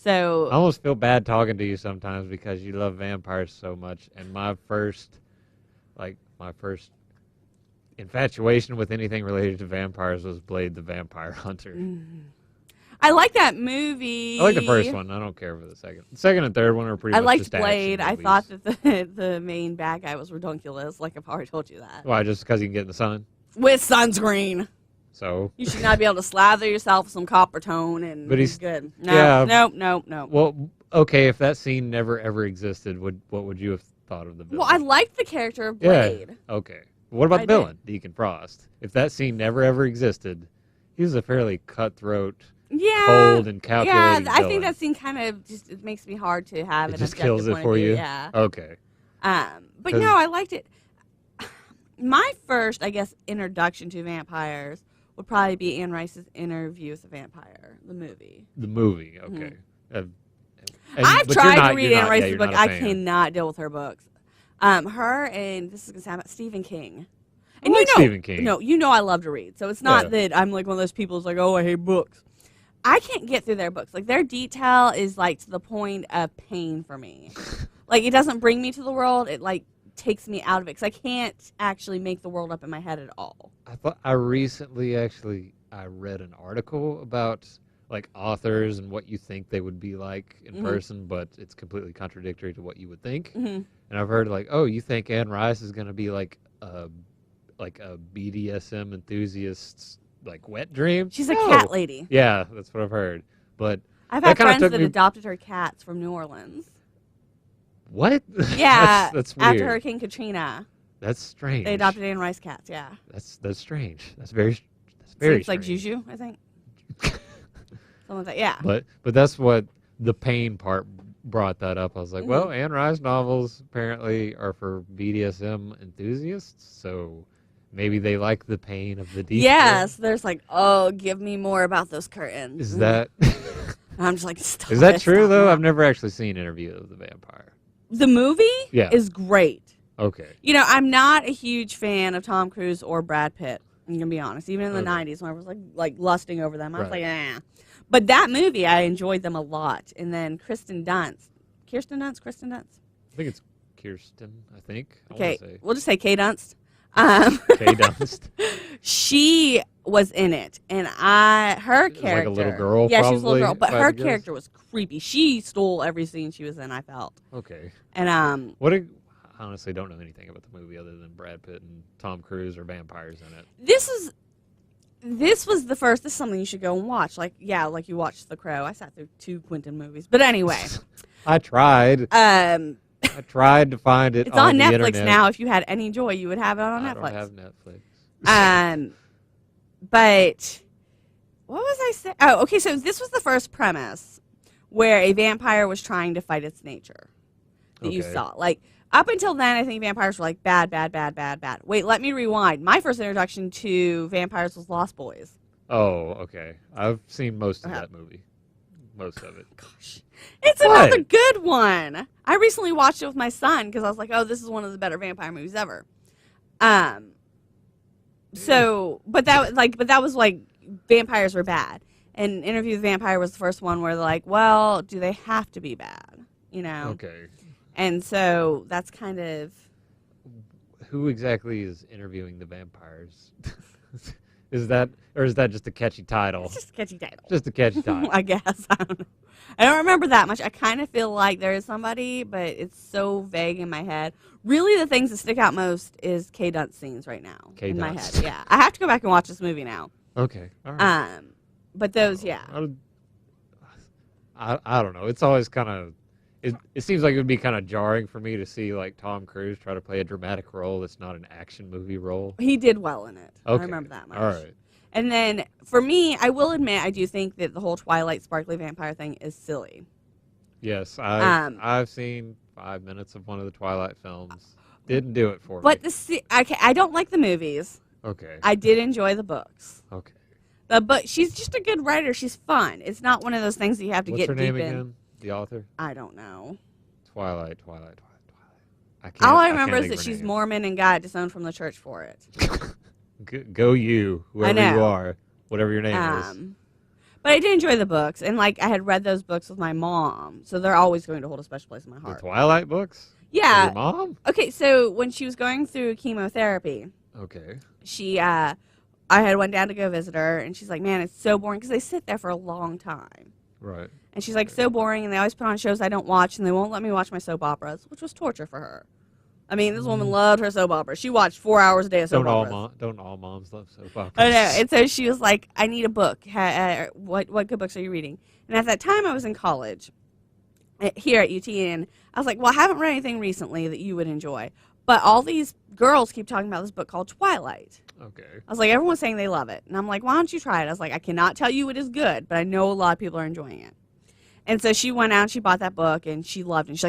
So I almost feel bad talking to you sometimes because you love vampires so much, and my first infatuation with anything related to vampires was Blade the Vampire Hunter. I like that movie. I like the first one. I don't care for the second. The second and third one are pretty I much liked just Blade. action I movies. thought that the main bad guy was redunculous. Like I've already told you that. Why? Just because you can get in the sun? With sunscreen. So You should not be able to slather yourself with some copper tone and But he's- be good. No, yeah. no. well, okay. If that scene never ever existed, what would you have thought of the villain? Well, I liked the character of Yeah. Blade. Okay. What about I the villain, Deacon Frost? If that scene never ever existed, he was a fairly cutthroat, Yeah. cold, and calculating Yeah, I think villain. that scene kind of just it makes me hard to have It an just objective kills it point for of view. you? Yeah. Okay. But 'Cause- no, I liked it. My first, I guess, introduction to vampires would probably be Anne Rice's Interview with a Vampire, the movie. The movie. Okay. I've but tried you're to not- read you're Anne not- Rice's you're book. not a I fan. cannot deal with her books. Her and this is gonna sound about Stephen King. I like Stephen King. No, you know I love to read, so it's not Yeah. that I'm like one of those people who's like, oh, I hate books. I can't get through their books. Like their detail is like to the point of pain for me. Like it doesn't bring me to the world. It like takes me out of it because I can't actually make the world up in my head at all. I recently I read an article about like authors and what you think they would be like in person, but it's completely contradictory to what you would think. Mm-hmm. And I've heard like, oh, you think Anne Rice is gonna be like a BDSM enthusiast's like wet dream? She's a No. cat lady. Yeah, that's what I've heard. But I've That had kinda friends took that me- adopted her cats from New Orleans. what? Yeah, that's weird. after Hurricane Katrina, That's strange. they adopted Anne Rice cats. Yeah, That's strange. That's very seems like strange. Juju, I think. Something like that. Yeah. But that's what the pain part brought that up. I was like, well, Anne Rice novels apparently are for BDSM enthusiasts, so maybe they like the pain of the deep. Yes, there's like, oh, give me more about those curtains. Is that And I'm just like, stop is that it, true stop though? it. I've never actually seen Interview of the Vampire. The movie Yeah. is great. Okay. You know, I'm not a huge fan of Tom Cruise or Brad Pitt. I'm gonna be honest. Even in the Okay. 90s, when I was like lusting over them, I was Right. like, eh. But that movie, I enjoyed them a lot. And then Kristen Dunst. I think it's Kirsten, I think. I Okay, wanna say. we'll just say Kay Dunst. Kay Dunst. She was in it, and her character, Like a little girl, yeah, she was a little probably, girl, but by her the guess? character was creepy. She stole every scene she was in. I felt, Okay. and I honestly don't know anything about the movie other than Brad Pitt and Tom Cruise or vampires in it. this was the first. This is something you should go and watch. Like you watched The Crow. I sat through 2 Quentin movies, but anyway, I tried. I tried to find it it's on the Netflix internet. now. If you had any joy, you would have it on I Netflix. don't have Netflix. But what was I saying? Oh, okay. So this was the first premise where a vampire was trying to fight its nature that you Okay. saw. Like up until then, I think vampires were like bad, bad, bad, bad, bad. Wait, let me rewind. My first introduction to vampires was Lost Boys. Oh, okay. I've seen most of Okay. that movie. Most of it. Gosh, it's What? another good one. I recently watched it with my son because I was like, oh, this is one of the better vampire movies ever. So, but that was like vampires were bad. And Interview with the Vampire was the first one where they're like, well, do they have to be bad? You know? Okay. And so that's kind of. Who exactly is interviewing the vampires? Is that just a catchy title? It's just a catchy title. Just a catchy title. I guess. I don't know. I don't remember that much. I kind of feel like there is somebody, but it's so vague in my head. Really, the things that stick out most is Kay Dunst scenes right now Kay in my Dunst. head. Yeah, I have to go back and watch this movie now. Okay. All right. But those, yeah. I don't know. It's always kind of. It seems like it would be kind of jarring for me to see like Tom Cruise try to play a dramatic role that's not an action movie role. He did well in it. Okay. I remember that much. All right. And then for me, I will admit, I do think that the whole Twilight sparkly vampire thing is silly. Yes, I've seen 5 minutes of one of the Twilight films. Didn't do it for But me. I don't like the movies. Okay. I did enjoy the books. Okay. But she's just a good writer. She's fun. It's not one of those things that you have to What's get her deep name in. again? The author? I don't know. Twilight. I can't. All I can't remember is think that of her she's name. Mormon and got disowned from the church for it. Go you, whoever know. you are, whatever your name is. But I did enjoy the books, and like I had read those books with my mom, so they're always going to hold a special place in my The heart. Twilight books? Yeah. Your mom? Okay, so when she was going through chemotherapy, Okay. I had went down to go visit her, and she's like, "Man, it's so boring because they sit there for a long time." Right. And she's like, "So boring," and they always put on shows I don't watch, and they won't let me watch my soap operas, which was torture for her. I mean, this woman loved her soap opera. She watched 4 hours a day of soap operas. Don't all moms love soap operas? I know. And so she was like, "I need a book. What good books are you reading?" And at that time, I was in college here at UT, and I was like, "Well, I haven't read anything recently that you would enjoy, but all these girls keep talking about this book called Twilight." Okay. I was like, "Everyone's saying they love it," and I'm like, "Why don't you try it?" I was like, "I cannot tell you it is good, but I know a lot of people are enjoying it." And so she went out and she bought that book and she loved it. And she's like,